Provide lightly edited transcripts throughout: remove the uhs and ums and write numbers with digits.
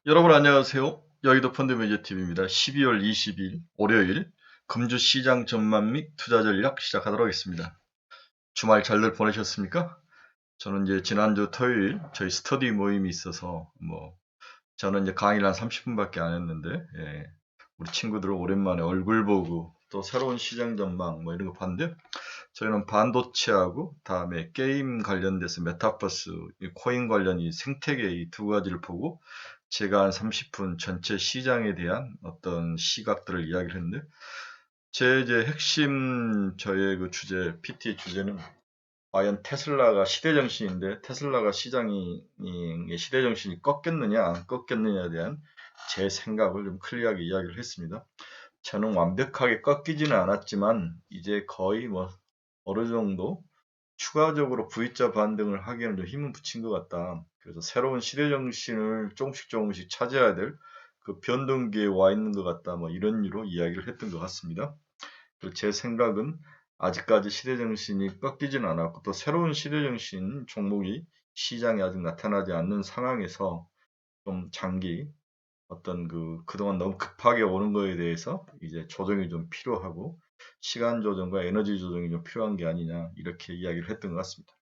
여러분 안녕하세요. 여의도 펀드 매니저 TV입니다. 12월 20일 월요일 금주 시장 전망 및 투자 전략 시작하도록 하겠습니다. 주말 잘들 보내셨습니까? 저는 이제 지난주 토요일 저희 스터디 모임이 있어서 저는 이제 강의를 한 30분밖에 안 했는데 우리 친구들 오랜만에 얼굴 보고 또 새로운 시장 전망 이런 거 봤는데 저희는 반도체하고 다음에 게임 관련돼서 메타버스, 이 코인 관련 이 생태계 이 두 가지를 보고 제가 한 30분 전체 시장에 대한 어떤 시각들을 이야기를 했는데 제 이제 핵심 저의 그 주제 PT 주제는 과연 테슬라가 시대 정신인데 테슬라가 시장이 이 시대 정신이 꺾였느냐 안 꺾였느냐에 대한 제 생각을 좀 클리어하게 이야기를 했습니다. 저는 완벽하게 꺾이지는 않았지만 이제 거의 어느 정도 추가적으로 V자 반등을 하기에는 좀 힘을 붙인 것 같다. 그래서 새로운 시대 정신을 조금씩 조금씩 차지해야 될 그 변동기에 와 있는 것 같다. 이런 유로 이야기를 했던 것 같습니다. 그리고 제 생각은 아직까지 시대 정신이 꺾이지는 않았고 또 새로운 시대 정신 종목이 시장에 아직 나타나지 않는 상황에서 좀 장기 어떤 그동안 너무 급하게 오는 거에 대해서 이제 조정이 좀 필요하고 시간 조정과 에너지 조정이 좀 필요한 게 아니냐 이렇게 이야기를 했던 것 같습니다.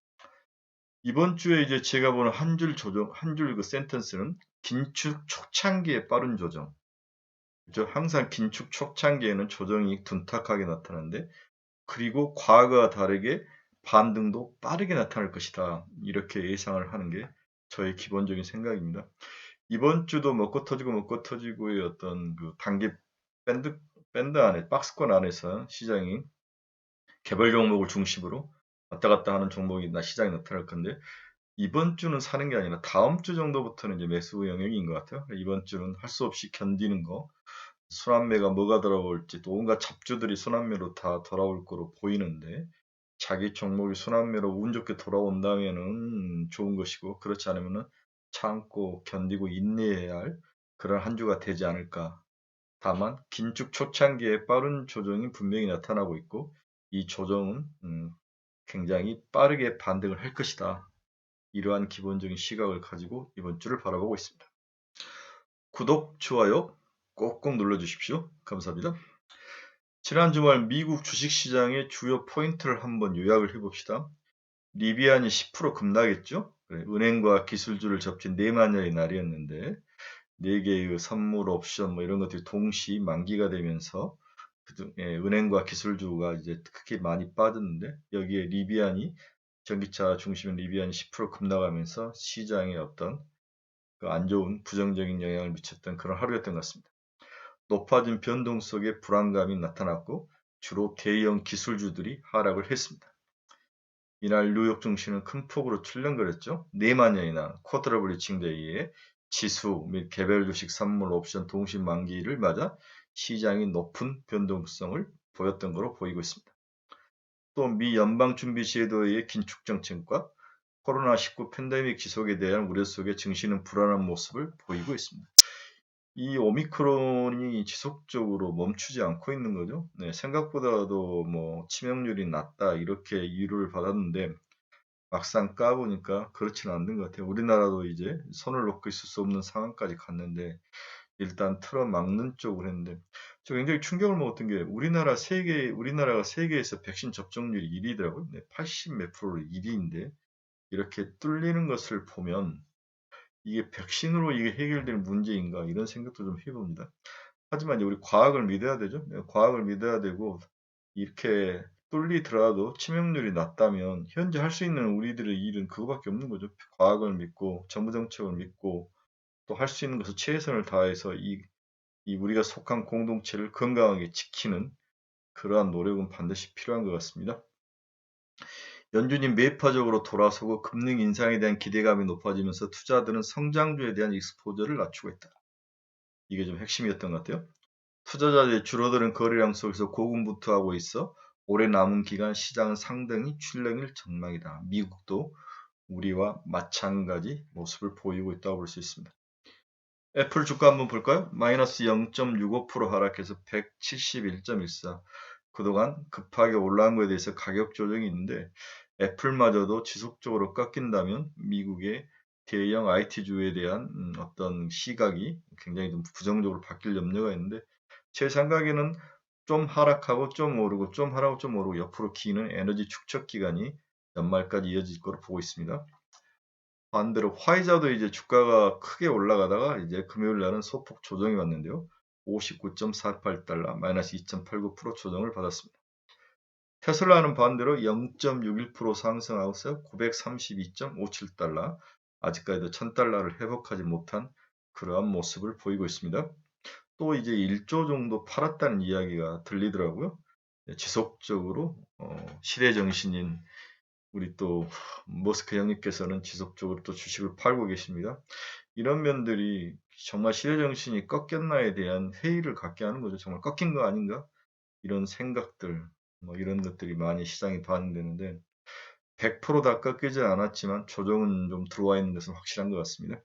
이번 주에 이제 제가 보는 한 줄 조정, 한 줄 그 센텐스는 긴축 초창기에 빠른 조정. 그죠? 항상 긴축 초창기에는 조정이 둔탁하게 나타나는데 그리고 과거와 다르게 반등도 빠르게 나타날 것이다. 이렇게 예상을 하는 게 저의 기본적인 생각입니다. 이번 주도 먹고 터지고 먹고 터지고의 어떤 그 단기 밴드 안에 박스권 안에서 시장이 개별 종목을 중심으로 왔다 갔다 하는 종목이 시장에 나타날 건데 이번 주는 사는 게 아니라 다음 주 정도부터는 이제 매수 영역인 것 같아요. 이번 주는 할 수 없이 견디는 거, 순환매가 뭐가 돌아올지 또 온갖 잡주들이 순환매로 다 돌아올 거로 보이는데 자기 종목이 순환매로 운 좋게 돌아온다면은 좋은 것이고 그렇지 않으면은 참고 견디고 인내해야 할 그런 한 주가 되지 않을까. 다만 긴축 초창기에 빠른 조정이 분명히 나타나고 있고 이 조정은 굉장히 빠르게 반등을 할 것이다. 이러한 기본적인 시각을 가지고 이번 주를 바라보고 있습니다. 구독, 좋아요 꼭꼭 눌러주십시오. 감사합니다. 지난 주말 미국 주식시장의 주요 포인트를 한번 요약을 해봅시다. 리비안이 10% 급락했죠. 은행과 기술주를 접친 네마녀의 날이었는데 4개의 선물 옵션 이런 것들이 동시 만기가 되면서 은행과 기술주가 이제 크게 많이 빠졌는데 여기에 리비안이 전기차 중심인 리비안이 10% 급락하면서 시장에 어떤 그 안 좋은 부정적인 영향을 미쳤던 그런 하루였던 것 같습니다. 높아진 변동 속에 불안감이 나타났고 주로 대형 기술주들이 하락을 했습니다. 이날 뉴욕 증시는 큰 폭으로 출렁거렸죠. 4만여이나 쿼터럴 블리칭에 의해 지수 및 개별 주식 선물 옵션 동시 만기를 맞아 시장이 높은 변동성을 보였던 것으로 보이고 있습니다. 또 미 연방준비제도에 의해 긴축 정책과 코로나19 팬데믹 지속에 대한 우려 속에 증시는 불안한 모습을 보이고 있습니다. 이 오미크론이 지속적으로 멈추지 않고 있는 거죠. 네, 생각보다도 치명률이 낮다 이렇게 이유를 받았는데 막상 까보니까 그렇지는 않는 것 같아요. 우리나라도 이제 손을 놓고 있을 수 없는 상황까지 갔는데 일단 틀어막는 쪽으로 했는데 저 굉장히 충격을 먹었던 게 우리나라가 세계에서 백신 접종률이 1위더라고요. 80 몇 프로로 1위인데 이렇게 뚫리는 것을 보면 이게 백신으로 이게 해결될 문제인가 이런 생각도 좀 해봅니다. 하지만 이제 우리 과학을 믿어야 되죠. 과학을 믿어야 되고 이렇게 뚫리더라도 치명률이 낮다면 현재 할 수 있는 우리들의 일은 그거밖에 없는 거죠. 과학을 믿고 정부 정책을 믿고 또 할 수 있는 것을 최선을 다해서 이 우리가 속한 공동체를 건강하게 지키는 그러한 노력은 반드시 필요한 것 같습니다. 연준이 매파적으로 돌아서고 금리 인상에 대한 기대감이 높아지면서 투자들은 성장주에 대한 익스포저를 낮추고 있다. 이게 좀 핵심이었던 것 같아요. 투자자들의 줄어드는 거래량 속에서 고군분투하고 있어 올해 남은 기간 시장은 상당히 출렁일 전망이다. 미국도 우리와 마찬가지 모습을 보이고 있다고 볼 수 있습니다. 애플 주가 한번 볼까요? 마이너스 0.65% 하락해서 171.14. 그동안 급하게 올라온 것에 대해서 가격 조정이 있는데 애플마저도 지속적으로 꺾인다면 미국의 대형 IT주에 대한 어떤 시각이 굉장히 좀 부정적으로 바뀔 염려가 있는데 제 생각에는 좀 하락하고 좀 오르고 좀 하락하고 좀 오르고 옆으로 기는 에너지 축적 기간이 연말까지 이어질 거로 보고 있습니다. 반대로 화이자도 이제 주가가 크게 올라가다가 이제 금요일 날은 소폭 조정이 왔는데요. 59.48달러 마이너스 2.89% 조정을 받았습니다. 테슬라는 반대로 0.61% 상승하고서 932.57달러 아직까지도 1000달러를 회복하지 못한 그러한 모습을 보이고 있습니다. 또 이제 1조 정도 팔았다는 이야기가 들리더라고요. 지속적으로 시대 정신인 우리 또 머스크 형님께서는 지속적으로 또 주식을 팔고 계십니다. 이런 면들이 정말 시대 정신이 꺾였나에 대한 회의를 갖게 하는 거죠. 정말 꺾인 거 아닌가? 이런 생각들, 뭐 이런 것들이 많이 시장에 반영되는데 100%다 꺾이지 않았지만 조정은 좀 들어와 있는 것은 확실한 것 같습니다.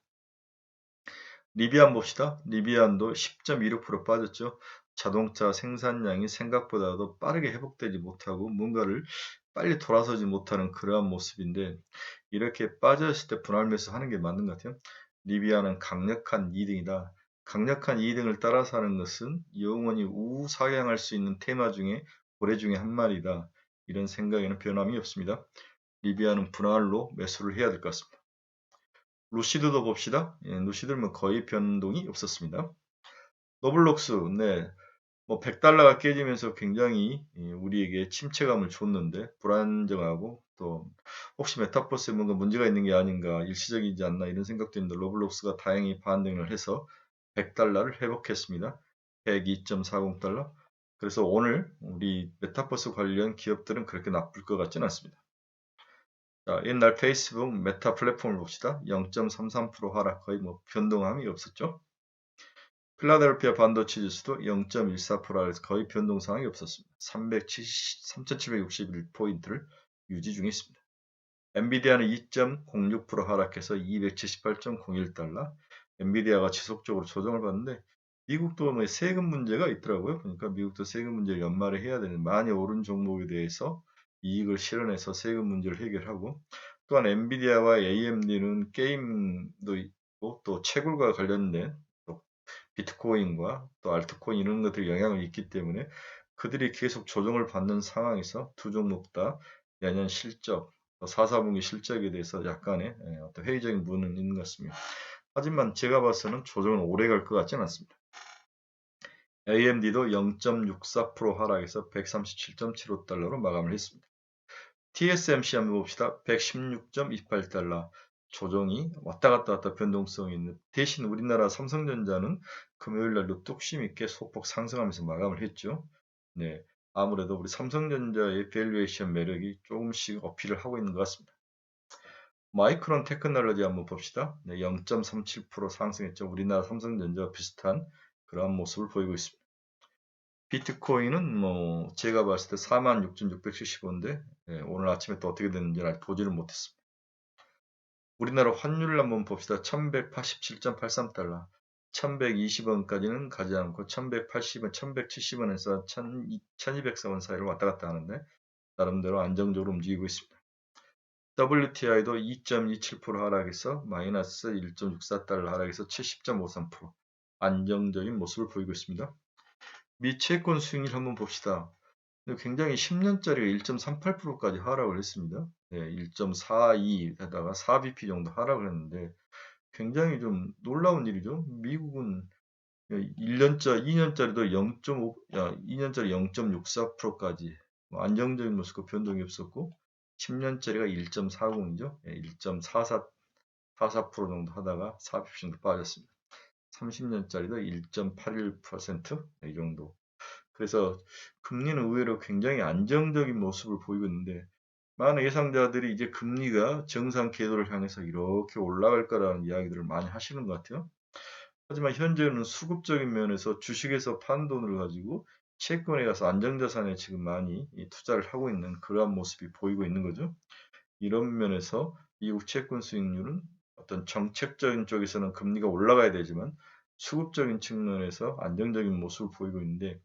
리비안 봅시다. 리비안도 10.26% 빠졌죠. 자동차 생산량이 생각보다도 빠르게 회복되지 못하고 뭔가를 빨리 돌아서지 못하는 그러한 모습인데 이렇게 빠졌을 때 분할 매수하는 게 맞는 것 같아요. 리비안은 강력한 2등이다. 강력한 2등을 따라서 하는 것은 영원히 우상향할 수 있는 테마 중에 고래 중에 한 마리다. 이런 생각에는 변함이 없습니다. 리비안은 분할로 매수를 해야 될 것 같습니다. 루시드도 봅시다. 예, 루시드는 거의 변동이 없었습니다. 노블록스, 네, 뭐 100달러가 깨지면서 굉장히 우리에게 침체감을 줬는데 불안정하고 또 혹시 메타버스에 뭔가 문제가 있는 게 아닌가 일시적이지 않나 이런 생각도 있는데 로블록스가 다행히 반등을 해서 100달러를 회복했습니다. 102.40달러. 그래서 오늘 우리 메타버스 관련 기업들은 그렇게 나쁠 것 같지는 않습니다. 자, 옛날 페이스북 메타 플랫폼을 봅시다. 0.33% 하락 거의 뭐 변동함이 없었죠. 필라델피아 반도체 지수도 0.14%에서 거의 변동 사항이 없었습니다. 3,761포인트를 유지 중에 있습니다. 엔비디아는 2.06% 하락해서 278.01달러. 엔비디아가 지속적으로 조정을 받는데 미국도 뭐 세금 문제가 있더라고요. 그러니까 미국도 세금 문제를 연말에 해야 되는 많이 오른 종목에 대해서 이익을 실현해서 세금 문제를 해결하고 또한 엔비디아와 AMD는 게임도 있고 또 채굴과 관련된 또 비트코인과 또 알트코인 이런 것들이 영향을 있기 때문에 그들이 계속 조정을 받는 상황에서 두 종목 다 내년 실적, 4사분기 실적에 대해서 약간의 어떤 회의적인 부분은 있는 것 같습니다. 하지만 제가 봐서는 조정은 오래 갈 것 같지는 않습니다. AMD도 0.64% 하락해서 137.75달러로 마감을 했습니다. TSMC 한번 봅시다. 116.28달러. 조정이 왔다 갔다 변동성이 있는 대신 우리나라 삼성전자는 금요일 날도 뚝심 있게 소폭 상승하면서 마감을 했죠. 네, 아무래도 우리 삼성전자의 밸류에이션 매력이 조금씩 어필을 하고 있는 것 같습니다. 마이크론 테크놀로지 한번 봅시다. 네, 0.37% 상승했죠. 우리나라 삼성전자와 비슷한 그러한 모습을 보이고 있습니다. 비트코인은 뭐 제가 봤을 때 46,670원인데 오늘 아침에 또 어떻게 됐는지 아직 보지를 못했습니다. 우리나라 환율을 한번 봅시다. 1187.83달러. 1120원까지는 가지 않고 1180원, 1170원에서 1204원 사이를 왔다 갔다 하는데 나름대로 안정적으로 움직이고 있습니다. WTI도 2.27% 하락해서 마이너스 1.64달러 하락해서 70.53% 안정적인 모습을 보이고 있습니다. 미 채권 수익률 한번 봅시다. 굉장히 10년짜리가 1.38%까지 하락을 했습니다. 네, 1.42에다가 4bp 정도 하락을 했는데 굉장히 좀 놀라운 일이죠. 미국은 1년짜리, 2년짜리도 0.5, 2년짜리 0.64%까지 안정적인 모습과 변동이 없었고 10년짜리가 1.40이죠. 1.44% 정도 하다가 4bp 정도 빠졌습니다. 30년짜리도 1.81% 이 정도. 그래서 금리는 의외로 굉장히 안정적인 모습을 보이고 있는데 많은 예상자들이 이제 금리가 정상 궤도를 향해서 이렇게 올라갈 거라는 이야기들을 많이 하시는 것 같아요. 하지만 현재는 수급적인 면에서 주식에서 판 돈을 가지고 채권에 가서 안정자산에 지금 많이 투자를 하고 있는 그러한 모습이 보이고 있는 거죠. 이런 면에서 미국 채권 수익률은 어떤 정책적인 쪽에서는 금리가 올라가야 되지만 수급적인 측면에서 안정적인 모습을 보이고 있는데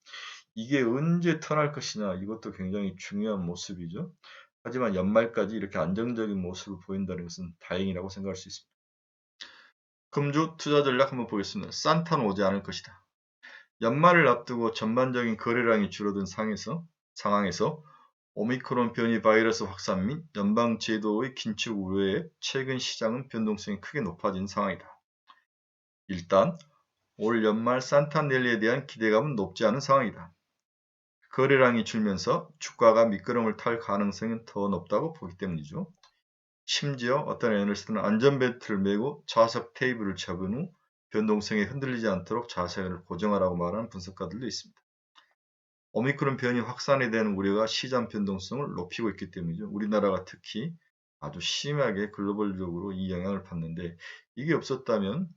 이게 언제 턴할 것이냐 이것도 굉장히 중요한 모습이죠. 하지만 연말까지 이렇게 안정적인 모습을 보인다는 것은 다행이라고 생각할 수 있습니다. 금주 투자 전략 한번 보겠습니다. 산타는 오지 않을 것이다. 연말을 앞두고 전반적인 거래량이 줄어든 상황에서 오미크론 변이 바이러스 확산 및 연방 제도의 긴축 우려에 최근 시장은 변동성이 크게 높아진 상황이다. 일단 올 연말 산타넬리에 대한 기대감은 높지 않은 상황이다. 거래량이 줄면서 주가가 미끄럼을 탈 가능성이 더 높다고 보기 때문이죠. 심지어 어떤 애널리스트는 안전벨트를 메고 좌석 테이블을 잡은 후 변동성이 흔들리지 않도록 자세를 고정하라고 말하는 분석가들도 있습니다. 오미크론 변이 확산에 대한 우려가 시장 변동성을 높이고 있기 때문이죠. 우리나라가 특히 아주 심하게 글로벌적으로 이 영향을 받는데 이게 없었다면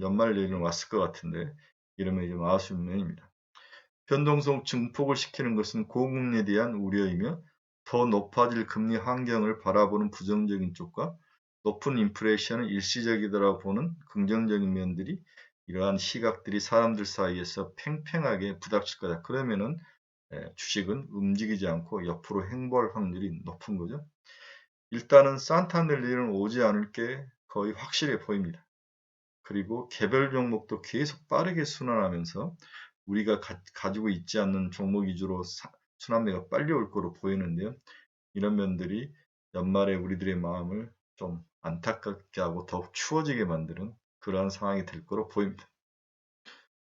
연말 내일은 왔을 것 같은데 이러면 좀 아쉬운 면입니다. 변동성 증폭을 시키는 것은 고금리에 대한 우려이며 더 높아질 금리 환경을 바라보는 부정적인 쪽과 높은 인플레이션은 일시적이더라 보는 긍정적인 면들이 이러한 시각들이 사람들 사이에서 팽팽하게 부닥칠 거다. 그러면은 주식은 움직이지 않고 옆으로 행보할 확률이 높은 거죠. 일단은 산타넬리는 오지 않을 게 거의 확실해 보입니다. 그리고 개별 종목도 계속 빠르게 순환하면서 우리가 가지고 있지 않는 종목 위주로 순환매가 빨리 올 거로 보이는데요. 이런 면들이 연말에 우리들의 마음을 좀 안타깝게 하고 더욱 추워지게 만드는 그러한 상황이 될 거로 보입니다.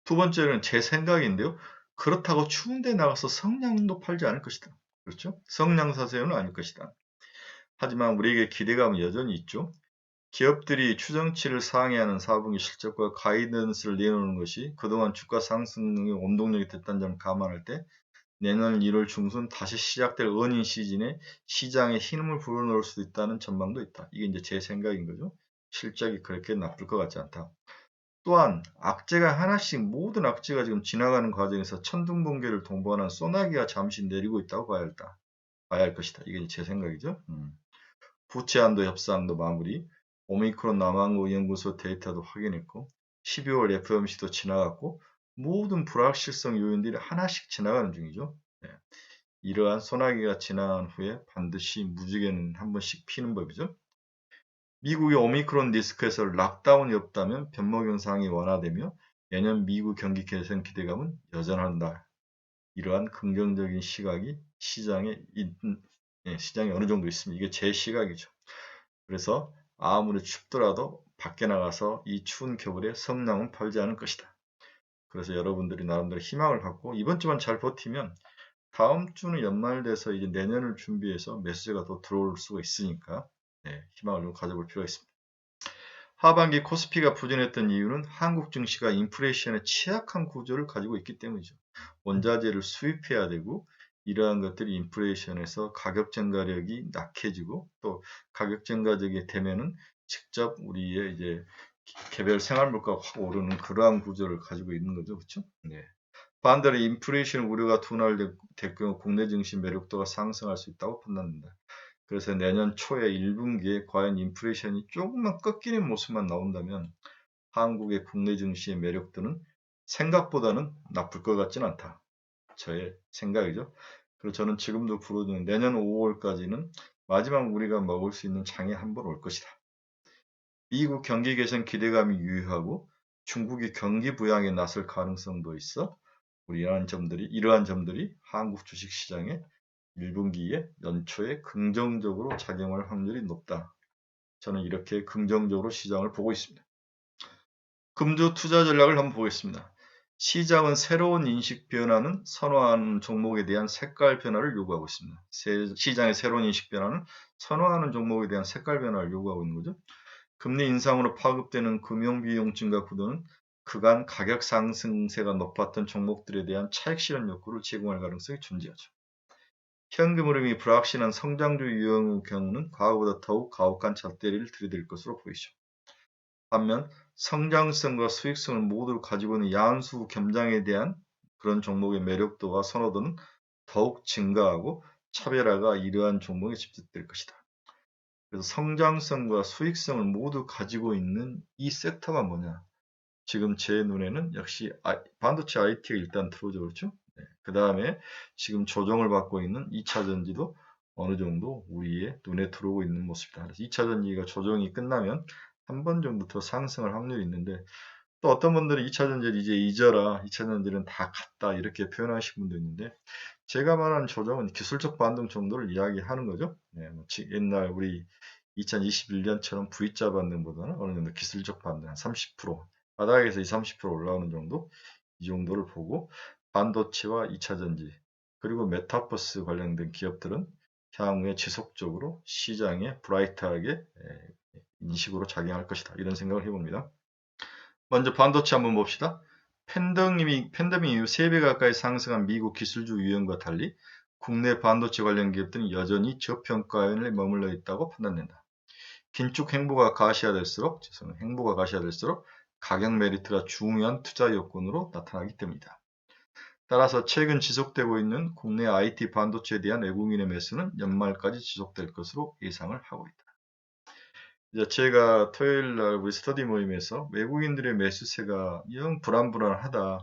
두 번째는 제 생각인데요. 그렇다고 추운 데 나가서 성냥도 팔지 않을 것이다. 그렇죠? 성냥 사세요는 아닐 것이다. 하지만 우리에게 기대감은 여전히 있죠. 기업들이 추정치를 상회하는 4분기 실적과 가이던스를 내놓는 것이 그동안 주가 상승의 원동력이 됐다는 점을 감안할 때 내년 1월 중순 다시 시작될 어닝 시즌에 시장에 힘을 불어넣을 수도 있다는 전망도 있다. 이게 이제 제 생각인 거죠. 실적이 그렇게 나쁠 것 같지 않다. 또한 악재가 하나씩 모든 악재가 지금 지나가는 과정에서 천둥번개를 동반한 소나기가 잠시 내리고 있다고 봐야 할 것이다. 이게 제 생각이죠. 부채 한도 협상도 마무리, 오미크론 남한구 연구소 데이터도 확인했고 12월 FOMC도 지나갔고 모든 불확실성 요인들이 하나씩 지나가는 중이죠. 네. 이러한 소나기가 지나간 후에 반드시 무지개는 한 번씩 피는 법이죠. 미국의 오미크론 리스크에서 락다운이 없다면 변목 현상이 완화되며 내년 미국 경기 개선 기대감은 여전한다. 이러한 긍정적인 시각이 시장에 어느 정도 있습니다. 이게 제 시각이죠. 그래서 아무리 춥더라도 밖에 나가서 이 추운 겨울에 성냥은 팔지 않을 것이다. 그래서 여러분들이 나름대로 희망을 갖고 이번 주만 잘 버티면 다음 주는 연말 돼서 이제 내년을 준비해서 매수세가 더 들어올 수가 있으니까 희망을 좀 가져볼 필요가 있습니다. 하반기 코스피가 부진했던 이유는 한국 증시가 인플레이션에 취약한 구조를 가지고 있기 때문이죠. 원자재를 수입해야 되고 이러한 것들이 인플레이션에서 가격 증가력이 약해지고 또 가격 증가적이 되면은 직접 우리의 이제 개별 생활물가가 확 오르는 그러한 구조를 가지고 있는 거죠. 그렇죠? 네. 반대로 인플레이션 우려가 둔화될 경우 국내 증시 매력도가 상승할 수 있다고 판단합니다. 그래서 내년 초에 1분기에 과연 인플레이션이 조금만 꺾이는 모습만 나온다면 한국의 국내 증시의 매력도는 생각보다는 나쁠 것 같지는 않다. 저의 생각이죠. 그리고 저는 지금도 부르는 내년 5월까지는 마지막 우리가 먹을 수 있는 장이 한 번 올 것이다. 미국 경기 개선 기대감이 유효하고 중국이 경기 부양에 나설 가능성도 있어 이러한 점들이 한국 주식 시장에 1분기에 연초에 긍정적으로 작용할 확률이 높다. 저는 이렇게 긍정적으로 시장을 보고 있습니다. 금주 투자 전략을 한번 보겠습니다. 시장은 새로운 인식 변화는 선호하는 종목에 대한 색깔 변화를 요구하고 있습니다. 시장의 새로운 인식 변화는 선호하는 종목에 대한 색깔 변화를 요구하고 있는 거죠. 금리 인상으로 파급되는 금융비용 증가 구도는 그간 가격 상승세가 높았던 종목들에 대한 차익 실현 욕구를 제공할 가능성이 존재하죠. 현금 흐름이 불확실한 성장주 유형의 경우는 과거보다 더욱 가혹한 잣대리를 들이댈 것으로 보이죠. 반면 성장성과 수익성을 모두 가지고 있는 야한수 겸장에 대한 그런 종목의 매력도와 선호도는 더욱 증가하고 차별화가 이러한 종목에 집중될 것이다. 그래서 성장성과 수익성을 모두 가지고 있는 이 섹터가 뭐냐? 지금 제 눈에는 역시 반도체 IT가 일단 들어오죠. 그렇죠? 네. 그 다음에 지금 조정을 받고 있는 2차 전지도 어느 정도 우리의 눈에 들어오고 있는 모습이다. 그래서 2차 전지가 조정이 끝나면 한 번 정도 더 상승할 확률이 있는데, 또 어떤 분들은 2차 전지를 이제 잊어라, 2차 전지는 다 갔다, 이렇게 표현하시는 분도 있는데, 제가 말하는 조정은 기술적 반등 정도를 이야기하는 거죠. 네, 뭐 옛날 우리 2021년처럼 V자 반등보다는 어느 정도 기술적 반등 한 30%, 바닥에서 30% 올라오는 정도, 이 정도를 보고, 반도체와 2차 전지 그리고 메타버스 관련된 기업들은 향후에 지속적으로 시장에 브라이트하게 인식으로 작용할 것이다, 이런 생각을 해봅니다. 먼저 반도체 한번 봅시다. 팬데믹 이후 3배 가까이 상승한 미국 기술주 유형과 달리 국내 반도체 관련 기업들은 여전히 저평가에 머물러 있다고 판단된다. 긴축 행보가 가시화될수록 가격 메리트가 중요한 투자 요건으로 나타나기 때문이다. 따라서 최근 지속되고 있는 국내 IT 반도체에 대한 외국인의 매수는 연말까지 지속될 것으로 예상을 하고 있다. 이제 제가 토요일 날 우리 스터디 모임에서 외국인들의 매수세가 영 불안불안하다,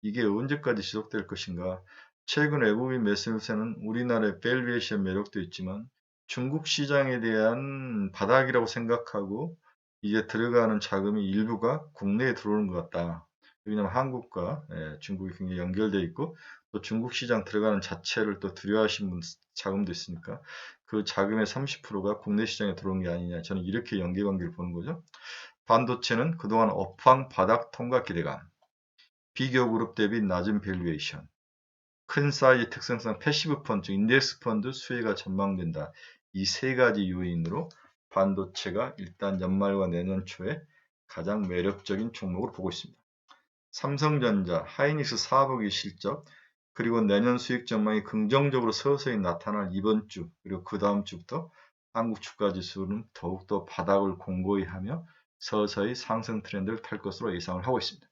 이게 언제까지 지속될 것인가, 최근 외국인 매수세는 우리나라의 밸류에이션 매력도 있지만 중국 시장에 대한 바닥이라고 생각하고 이제 들어가는 자금이 일부가 국내에 들어오는 것 같다. 왜냐하면 한국과 중국이 굉장히 연결되어 있고, 또 중국 시장 들어가는 자체를 또 두려워하시는 자금도 있으니까 그 자금의 30%가 국내 시장에 들어온 게 아니냐, 저는 이렇게 연계관계를 보는 거죠. 반도체는 그동안 업황 바닥 통과 기대감, 비교 그룹 대비 낮은 밸류에이션, 큰 사이즈 특성상 패시브 펀드, 인덱스 펀드 수혜가 전망된다. 이 세 가지 요인으로 반도체가 일단 연말과 내년 초에 가장 매력적인 종목으로 보고 있습니다. 삼성전자, 하이닉스 사업의 실적, 그리고 내년 수익 전망이 긍정적으로 서서히 나타날 이번 주, 그리고 그 다음 주부터 한국 주가 지수는 더욱더 바닥을 공고히 하며 서서히 상승 트렌드를 탈 것으로 예상을 하고 있습니다.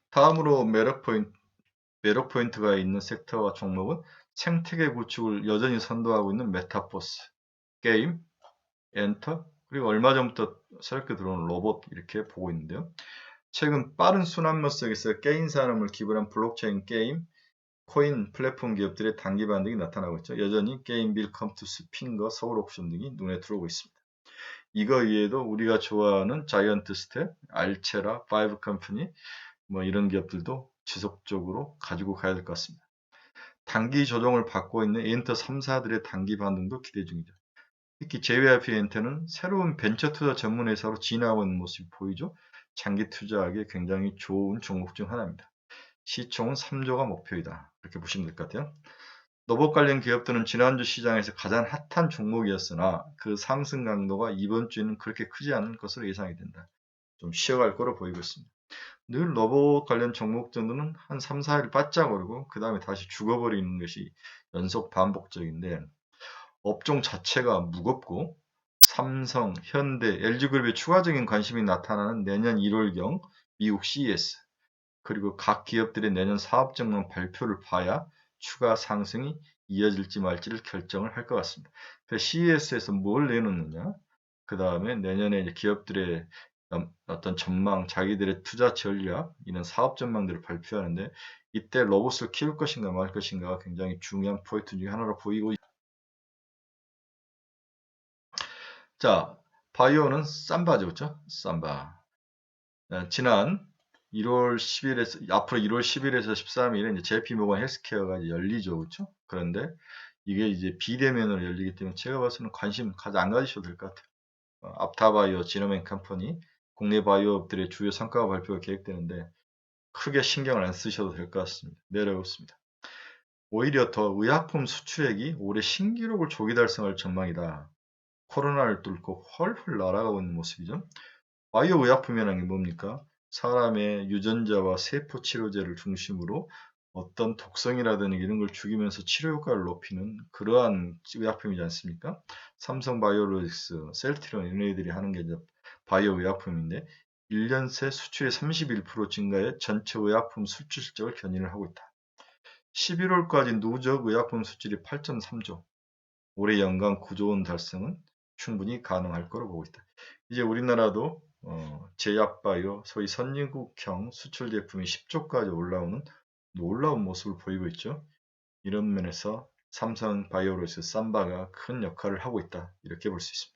다음으로 매력 포인트가 있는 섹터와 종목은 생태계 구축을 여전히 선도하고 있는 메타버스, 게임, 엔터, 그리고 얼마 전부터 새롭게 들어온 로봇, 이렇게 보고 있는데요. 최근 빠른 순환매 속에서 게임 산업을 기반한 블록체인 게임, 코인 플랫폼 기업들의 단기 반등이 나타나고 있죠. 여전히 게임빌, 컴투스, 핑거, 서울옥션 등이 눈에 들어오고 있습니다. 이거 외에도 우리가 좋아하는 자이언트 스텝, 알체라, 파이브 컴퍼니, 뭐 이런 기업들도 지속적으로 가지고 가야 될 것 같습니다. 단기 조정을 받고 있는 엔터 3사들의 단기 반등도 기대 중이죠. 특히 JYP 엔터는 새로운 벤처 투자 전문 회사로 진화하고 있는 모습이 보이죠. 장기 투자하기에 굉장히 좋은 종목 중 하나입니다. 시총은 3조가 목표이다, 이렇게 보시면 될 것 같아요. 로봇 관련 기업들은 지난주 시장에서 가장 핫한 종목이었으나 그 상승 강도가 이번 주에는 그렇게 크지 않을 것으로 예상이 된다. 좀 쉬어갈 거로 보이고 있습니다. 늘 로봇 관련 종목 정도는 한 3, 4일 바짝 오르고 그 다음에 다시 죽어버리는 것이 연속 반복적인데, 업종 자체가 무겁고 삼성, 현대, LG그룹의 추가적인 관심이 나타나는 내년 1월경 미국 CES, 그리고 각 기업들의 내년 사업 전망 발표를 봐야 추가 상승이 이어질지 말지를 결정을 할 것 같습니다. CES에서 뭘 내놓느냐, 그 다음에 내년에 이제 기업들의 어떤 전망, 자기들의 투자 전략, 이런 사업 전망들을 발표하는데, 이때 로봇을 키울 것인가 말 것인가가 굉장히 중요한 포인트 중에 하나로 보이고 있습니다. 자, 바이오는 삼바죠, 그렇죠? 삼바. 지난 1월 10일에서 앞으로 1월 10일에서 13일에 이제 JP 모건 헬스케어가 이제 열리죠, 그렇죠? 그런데 이게 이제 비대면으로 열리기 때문에 제가 봐서는 관심 안 가지셔도 될 것 같아요. 앞타바이오, 지노맨 컴퍼니, 국내 바이오업들의 주요 성과 발표가 계획되는데 크게 신경을 안 쓰셔도 될 것 같습니다. 내려오습니다. 오히려 더 의약품 수출액이 올해 신기록을 조기 달성할 전망이다. 코로나를 뚫고 훨훨 날아가고 있는 모습이죠. 바이오 의약품이라는 게 뭡니까? 사람의 유전자와 세포 치료제를 중심으로 어떤 독성이라든지 이런 걸 죽이면서 치료 효과를 높이는 그러한 의약품이지 않습니까? 삼성 바이오로직스, 셀트리온 이런 애들이 하는 게 이제 바이오 의약품인데 1년 새 수출의 31% 증가해 전체 의약품 수출 실적을 견인을 하고 있다. 11월까지 누적 의약품 수출이 8.3조, 올해 연간 9조 원 달성은 충분히 가능할 거로 보고 있다. 이제 우리나라도 제약바이오, 소위 선진국형 수출 제품이 10조까지 올라오는 놀라운 모습을 보이고 있죠. 이런 면에서 삼성 바이오로스 삼바가 큰 역할을 하고 있다, 이렇게 볼 수 있습니다.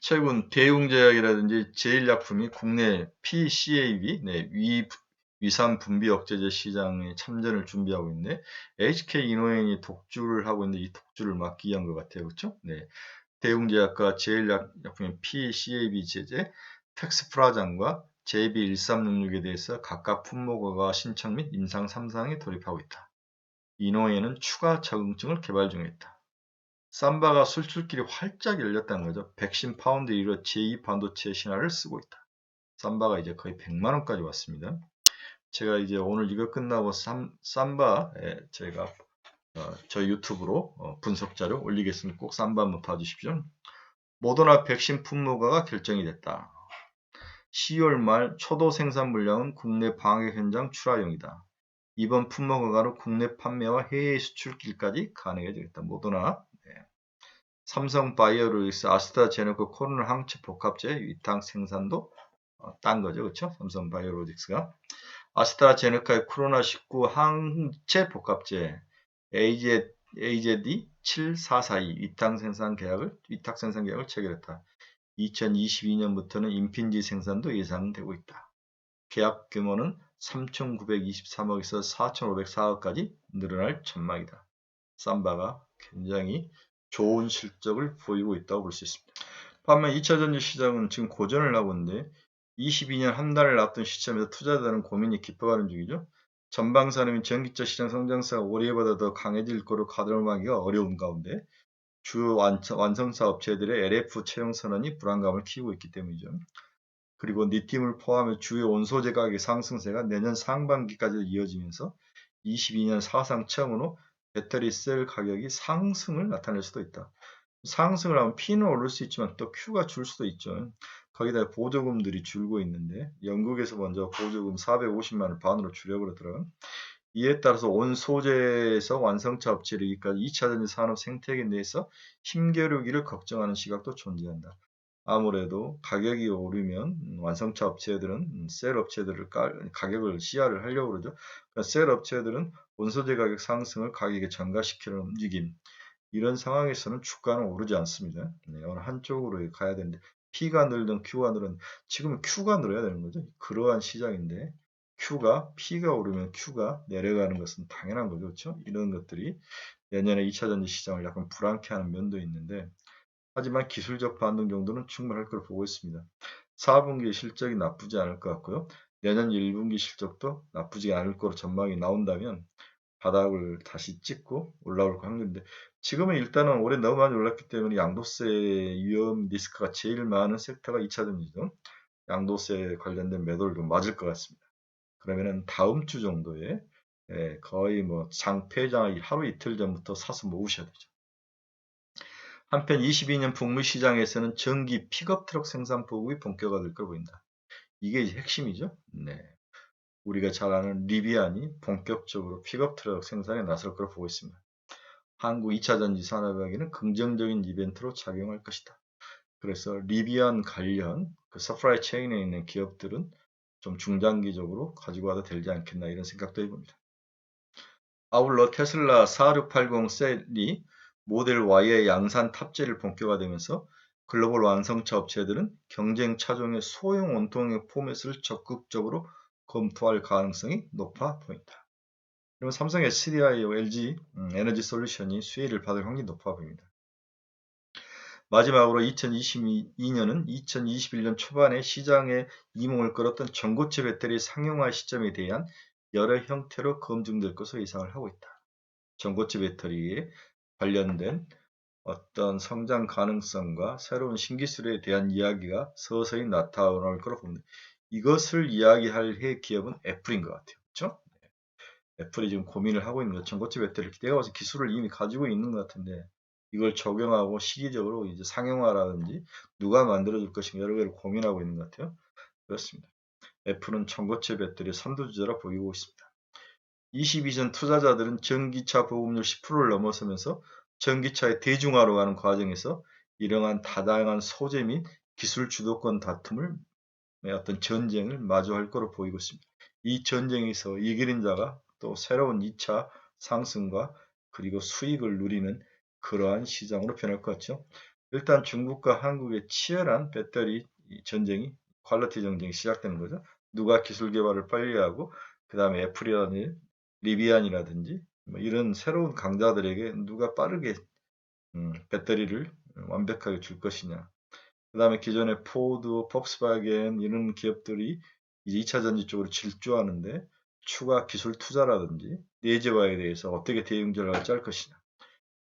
최근 대웅제약이라든지 제일약품이 국내 PCAB, 위산 분비 억제제 시장에 참전을 준비하고 있는데 HK 이노행이 독주를 하고 있는데 이 독주를 막기 위한 것 같아요. 그렇죠? 네. 대웅제약과 제일약품인 PCAB 제제, 텍스프라잔과 JB1366에 대해서 각각 품목허가 신청 및 임상 3상에 돌입하고 있다. 이노행은 추가 적응증을 개발 중에 있다. 삼바가 수출길이 활짝 열렸다는 거죠. 110 파운드 이후로 제2 반도체 신화를 쓰고 있다. 삼바가 이제 거의 100만 원까지 왔습니다. 제가 이제 오늘 이거 끝나고 삼바에 제가 저희 유튜브로 분석 자료 올리겠습니다. 꼭 삼바 한번 봐주십시오. 모더나 백신 품목화가 결정이 됐다. 10월 말 초도 생산 물량은 국내 방역 현장 출하용이다. 이번 품목허가로 국내 판매와 해외 수출길까지 가능해지겠다. 모더나, 삼성 바이오로직스, 아스트라제네카 코로나 항체 복합제 위탁 생산도 딴 거죠. 그렇죠? 삼성 바이오로직스가. 아스트라제네카의 코로나19 항체 복합제 AZD7442 위탁 생산 계약을 체결했다. 2022년부터는 인핀지 생산도 예상되고 있다. 계약 규모는 3,923억에서 4,504억까지 늘어날 전망이다. 삼바가 굉장히 좋은 실적을 보이고 있다고 볼 수 있습니다. 반면 2차전지 시장은 지금 고전을 하고 있는데 22년 한 달을 앞둔 시점에서 투자자들은 고민이 깊어가는 중이죠. 전방산업 및 전기차 시장 성장세가 올해보다 더 강해질 거로 가늠하기가 어려운 가운데 주요 완성차 업체들의 LF 채용 선언이 불안감을 키우고 있기 때문이죠. 그리고 리튬을 포함해 주요 원소재 가격의 상승세가 내년 상반기까지 이어지면서 22년 사상 처음으로 배터리 셀 가격이 상승을 나타낼 수도 있다. 상승을 하면 P는 오를 수 있지만 또 Q가 줄 수도 있죠. 거기다 보조금들이 줄고 있는데 영국에서 먼저 보조금 450만을 반으로 줄여 그러더라고요. 이에 따라서 온 소재에서 완성차 업체를 이까지 2차전지 산업 생태계 내에서 힘겨루기를 걱정하는 시각도 존재한다. 아무래도 가격이 오르면 완성차 업체들은 셀 업체들을 가격을 시야를 하려고 그러죠. 그러니까 셀 업체들은 원소재 가격 상승을 가격에 전가시키는 움직임. 이런 상황에서는 주가는 오르지 않습니다. 어느 한쪽으로 가야 되는데 P가 늘든 Q가 늘든 지금은 Q가 늘어야 되는 거죠. 그러한 시장인데 P가 오르면 Q가 내려가는 것은 당연한 거죠. 그렇죠? 이런 것들이 내년에 2차전지 시장을 약간 불안케 하는 면도 있는데 하지만 기술적 반등 정도는 충분할 걸 보고 있습니다. 4분기 실적이 나쁘지 않을 것 같고요. 내년 1분기 실적도 나쁘지 않을 거로 전망이 나온다면 바닥을 다시 찍고 올라올 확률인데 지금은 일단은 올해 너무 많이 올랐기 때문에 양도세 위험 리스크가 제일 많은 섹터가 2차전지죠. 양도세 관련된 매도를 좀 맞을 것 같습니다. 그러면은 다음 주 정도에 거의 뭐 폐장 하루 이틀 전부터 사서 모으셔야 되죠. 한편 22년 북미 시장에서는 전기 픽업 트럭 생산 보급이 본격화될 걸 보인다. 이게 이제 핵심이죠. 네. 우리가 잘 아는 리비안이 본격적으로 픽업 트럭 생산에 나설 걸 보고 있습니다. 한국 2차전지 산업에게는 긍정적인 이벤트로 작용할 것이다. 그래서 리비안 관련 서프라이 체인에 있는 기업들은 좀 중장기적으로 가지고 와도 되지 않겠나 이런 생각도 해봅니다. 아울러 테슬라 4680 셀이 모델 Y의 양산 탑재를 본격화되면서 글로벌 완성차 업체들은 경쟁 차종의 소형 원통형 포맷을 적극적으로 검토할 가능성이 높아 보인다. 그리고 삼성 SDI와 LG 에너지 솔루션이 수혜를 받을 확률이 높아 보입니다. 마지막으로 2022년은 2021년 초반에 시장에 이몽을 끌었던 전고체 배터리 상용화 시점에 대한 여러 형태로 검증될 것으로 예상을 하고 있다. 전고체 배터리에 관련된 어떤 성장 가능성과 새로운 신기술에 대한 이야기가 서서히 나타날 거로 봅니다. 이것을 이야기할 해 기업은 애플인 것 같아요. 그렇죠? 애플이 지금 고민을 하고 있는 거 전고체 배터리를 내가 봐서 기술을 이미 가지고 있는 것 같은데 이걸 적용하고 시기적으로 이제 상용화라든지 누가 만들어줄 것인가 여러 가지를 고민하고 있는 것 같아요. 그렇습니다. 애플은 전고체 배터리 선두주자라 보이고 있습니다. 22전 투자자들은 전기차 보급률 10%를 넘어서면서 전기차의 대중화로 가는 과정에서 이러한 다양한 소재 및 기술 주도권 다툼을 어떤 전쟁을 마주할 거로 보이고 있습니다. 이 전쟁에서 이기는 자가 또 새로운 2차 상승과 그리고 수익을 누리는 그러한 시장으로 변할 것 같죠. 일단 중국과 한국의 치열한 배터리 전쟁이, 퀄리티 전쟁이 시작되는 거죠. 누가 기술 개발을 빨리 하고, 그 다음에 애플이라든지 리비안이라든지 뭐 이런 새로운 강자들에게 누가 빠르게 배터리를 완벽하게 줄 것이냐. 그 다음에 기존의 포드, 폭스바겐 이런 기업들이 이제 2차 전지 쪽으로 질주하는데 추가 기술 투자라든지 내재화에 대해서 어떻게 대응 전략을 짤 것이냐.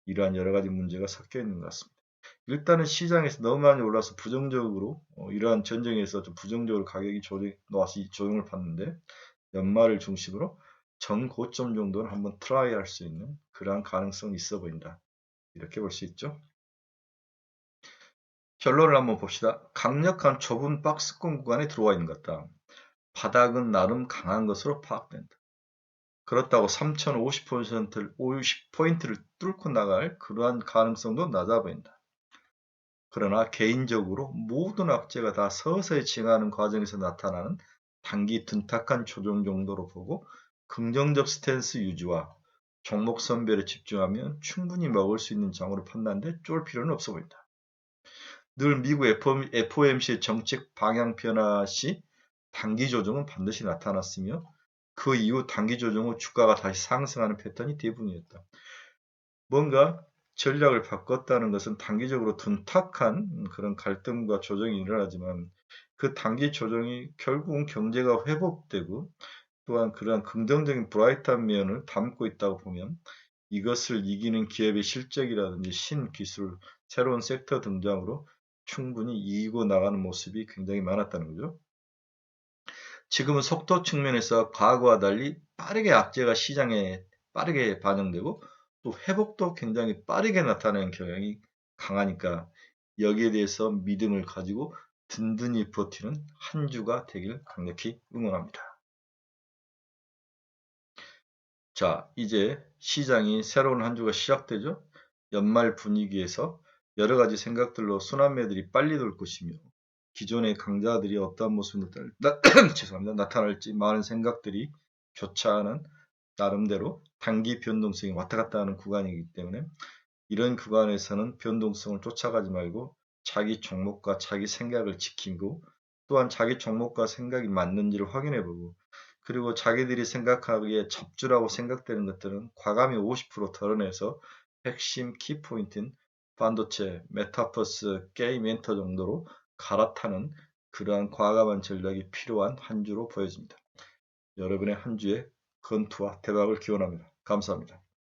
이러한 여러 가지 문제가 섞여 있는 것 같습니다. 일단은 시장에서 너무 많이 올라서 부정적으로 이러한 전쟁에서 좀 부정적으로 가격이 조정을 받는데 연말을 중심으로 전고점 정도는 한번 트라이 할 수 있는 그러한 가능성이 있어 보인다. 이렇게 볼 수 있죠. 결론을 한번 봅시다. 강력한 좁은 박스권 구간에 들어와 있는 것 같다. 바닥은 나름 강한 것으로 파악된다. 그렇다고 3050포인트를 뚫고 나갈 그러한 가능성도 낮아 보인다. 그러나 개인적으로 모든 악재가 다 서서히 진행하는 과정에서 나타나는 단기 둔탁한 조정 정도로 보고 긍정적 스탠스 유지와 종목 선별에 집중하면 충분히 먹을 수 있는 장으로 판단돼 쫄 필요는 없어 보인다. 늘 미국 FOMC의 정책 방향 변화 시 단기 조정은 반드시 나타났으며 그 이후 단기 조정 후 주가가 다시 상승하는 패턴이 대부분이었다. 뭔가 전략을 바꿨다는 것은 단기적으로 둔탁한 그런 갈등과 조정이 일어나지만 그 단기 조정이 결국은 경제가 회복되고 또한 그러한 긍정적인 브라이트한 면을 담고 있다고 보면 이것을 이기는 기업의 실적이라든지 신기술, 새로운 섹터 등장으로 충분히 이기고 나가는 모습이 굉장히 많았다는 거죠. 지금은 속도 측면에서 과거와 달리 빠르게 악재가 시장에 빠르게 반영되고 또 회복도 굉장히 빠르게 나타나는 경향이 강하니까 여기에 대해서 믿음을 가지고 든든히 버티는 한 주가 되길 강력히 응원합니다. 자, 이제 시장이 새로운 한 주가 시작되죠. 연말 분위기에서 여러 가지 생각들로 순환매들이 빨리 돌 것이며 기존의 강자들이 어떠한 모습으로 죄송합니다. 나타날지 많은 생각들이 교차하는 나름대로 단기 변동성이 왔다 갔다 하는 구간이기 때문에 이런 구간에서는 변동성을 쫓아가지 말고 자기 종목과 자기 생각을 지키고 또한 자기 종목과 생각이 맞는지를 확인해보고 그리고 자기들이 생각하기에 적주라고 생각되는 것들은 과감히 50% 덜어내서 핵심 키포인트인 반도체, 메타버스, 게임 엔터 정도로 갈아타는 그러한 과감한 전략이 필요한 한 주로 보여집니다. 여러분의 한 주의 건투와 대박을 기원합니다. 감사합니다.